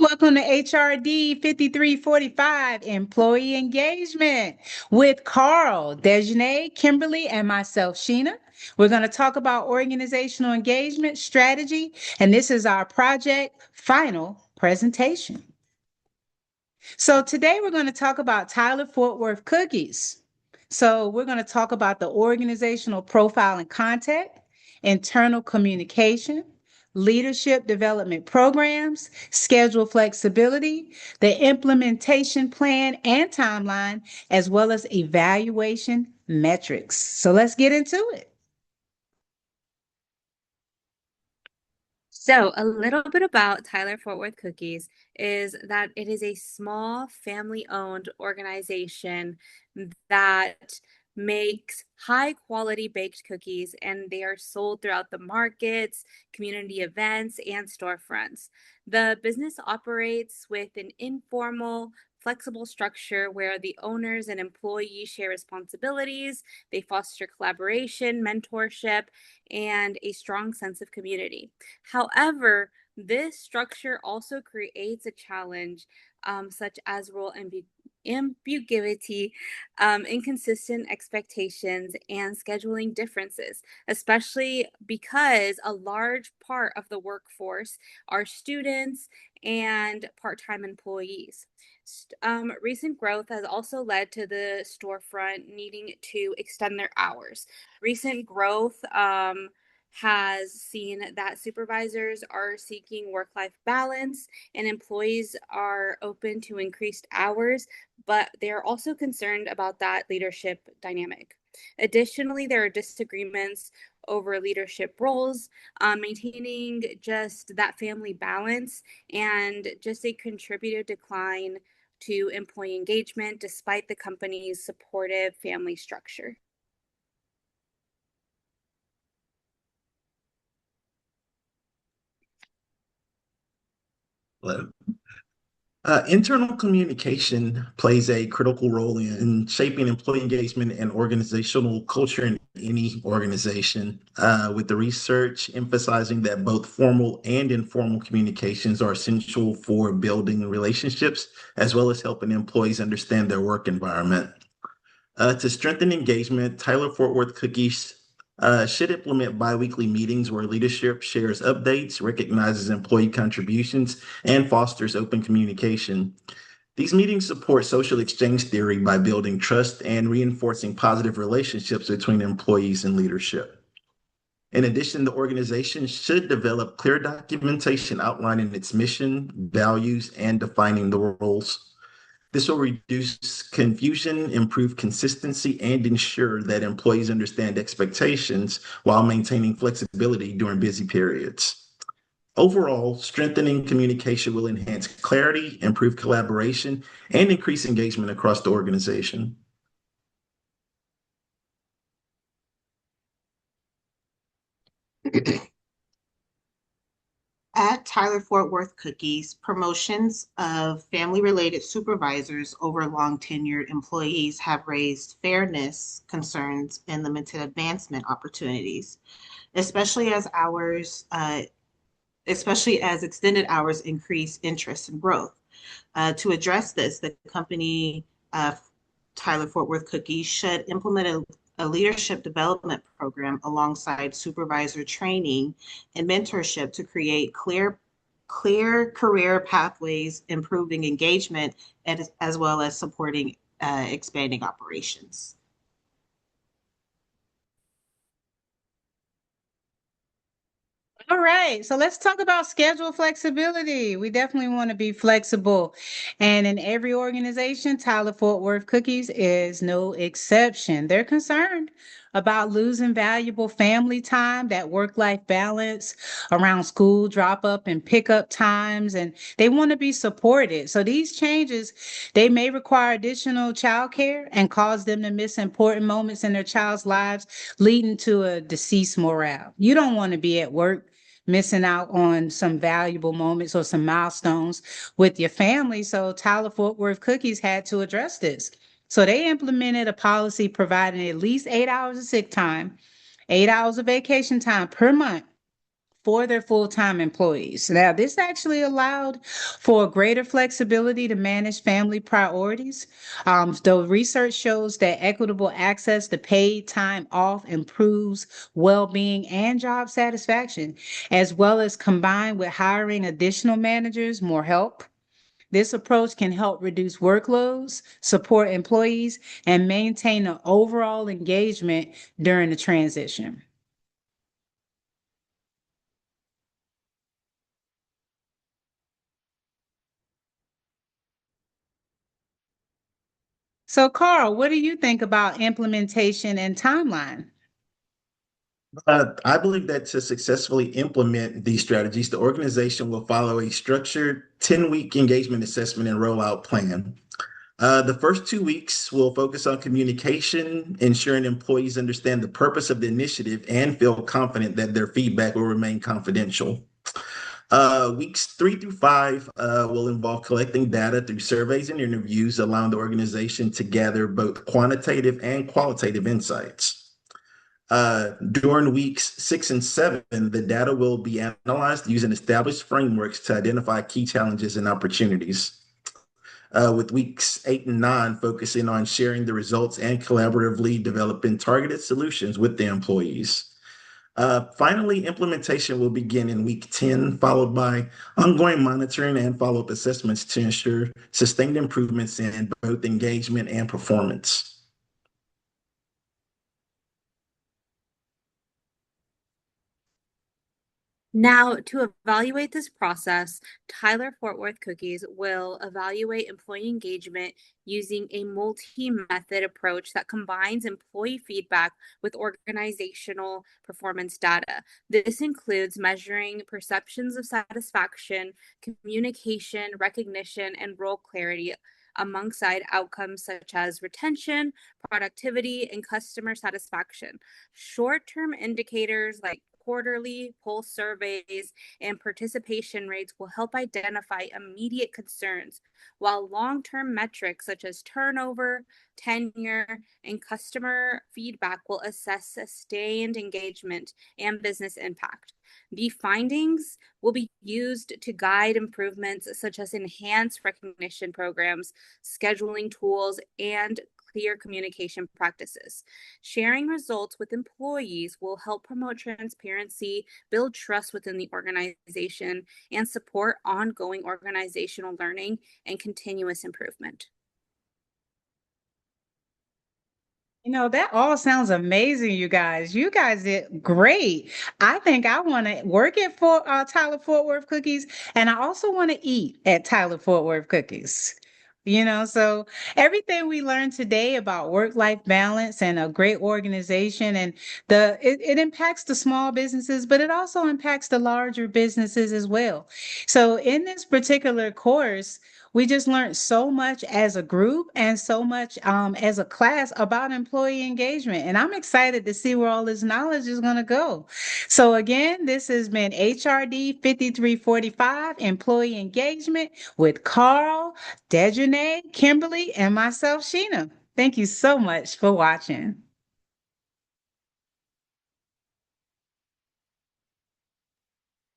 Welcome to HRD 5345 Employee Engagement with Carl, Dejanay, Kimberly, and myself, Sheena. We're going to talk about organizational engagement strategy, and this is our project final presentation. So today we're going to talk about Tyler Fort Worth cookies. So we're going to talk about the organizational profile and content, internal communication, leadership development programs, schedule flexibility, the implementation plan and timeline, as well as evaluation metrics. So let's get into it. So, a little bit about Tyler Fort Worth Cookies is that it is a small family owned organization that makes high quality baked cookies, and they are sold throughout the markets, community events, and storefronts. The business operates with an informal, flexible structure where the owners and employees share responsibilities, they foster collaboration, mentorship, and a strong sense of community. However, this structure also creates a challenge, such as role ambiguity, inconsistent expectations, and scheduling differences, especially because a large part of the workforce are students and part time employees. Recent growth has also led to the storefront needing to extend their hours. Recent growth has seen that supervisors are seeking work life balance and employees are open to increased hours, but they're also concerned about that leadership dynamic. Additionally, there are disagreements over leadership roles, maintaining just that family balance, and just a contributed decline to employee engagement despite the company's supportive family structure. Hello. Internal communication plays a critical role in shaping employee engagement and organizational culture in any organization, with the research emphasizing that both formal and informal communications are essential for building relationships as well as helping employees understand their work environment. To strengthen engagement, Tyler Fort Worth Cookies should implement biweekly meetings where leadership shares updates, recognizes employee contributions, and fosters open communication. These meetings support social exchange theory by building trust and reinforcing positive relationships between employees and leadership. In addition, the organization should develop clear documentation outlining its mission, values, and defining the roles. This will reduce confusion, improve consistency, and ensure that employees understand expectations while maintaining flexibility during busy periods. Overall, strengthening communication will enhance clarity, improve collaboration, and increase engagement across the organization. At Tyler Fort Worth Cookies, promotions of family-related supervisors over long-tenured employees have raised fairness concerns and limited advancement opportunities, especially as extended hours increase interest and growth. To address this, the company Tyler Fort Worth Cookies should implement a leadership development program alongside supervisor training and mentorship to create clear career pathways, improving engagement, and as well as supporting expanding operations. All right, so let's talk about schedule flexibility. We definitely want to be flexible. And in every organization, Tyler Fort Worth Cookies is no exception. They're concerned about losing valuable family time, that work-life balance around school drop up and pickup times, and they want to be supported. So these changes, they may require additional childcare and cause them to miss important moments in their child's lives, leading to a deceased morale. You don't want to be at work missing out on some valuable moments or some milestones with your family. So Tyler Fort Worth Cookies had to address this. So they implemented a policy providing at least 8 hours of sick time, 8 hours of vacation time per month for their full-time employees. Now, this actually allowed for greater flexibility to manage family priorities. The research shows that equitable access to paid time off improves well-being and job satisfaction, as well as combined with hiring additional managers, more help. This approach can help reduce workloads, support employees, and maintain an overall engagement during the transition. So, Carl, what do you think about implementation and timeline? I believe that to successfully implement these strategies, the organization will follow a structured 10-week engagement assessment and rollout plan. The first 2 weeks will focus on communication, ensuring employees understand the purpose of the initiative and feel confident that their feedback will remain confidential. Weeks 3 through 5 will involve collecting data through surveys and interviews, allowing the organization to gather both quantitative and qualitative insights. During weeks 6 and 7, the data will be analyzed using established frameworks to identify key challenges and opportunities. With weeks 8 and 9 focusing on sharing the results and collaboratively developing targeted solutions with the employees. Finally, implementation will begin in week 10, followed by ongoing monitoring and follow-up assessments to ensure sustained improvements in both engagement and performance. Now, to evaluate this process, Tyler Fort Worth Cookies will evaluate employee engagement using a multi-method approach that combines employee feedback with organizational performance data. This includes measuring perceptions of satisfaction, communication, recognition, and role clarity alongside outcomes such as retention, productivity, and customer satisfaction. Short-term indicators like quarterly pulse surveys and participation rates will help identify immediate concerns, while long-term metrics such as turnover, tenure, and customer feedback will assess sustained engagement and business impact. The findings will be used to guide improvements such as enhanced recognition programs, scheduling tools, and clear communication practices. Sharing results with employees will help promote transparency, build trust within the organization, and support ongoing organizational learning and continuous improvement. That all sounds amazing, you guys. You guys did great. I think I want to work at Tyler Fort Worth Cookies, and I also want to eat at Tyler Fort Worth Cookies. So everything we learned today about work-life balance and a great organization and it impacts the small businesses, but it also impacts the larger businesses as well. So in this particular course, we just learned so much as a group and so much as a class about employee engagement. And I'm excited to see where all this knowledge is going to go. So again, this has been HRD 5345 Employee Engagement with Carl, Dejanay, Kimberly, and myself, Sheena. Thank you so much for watching.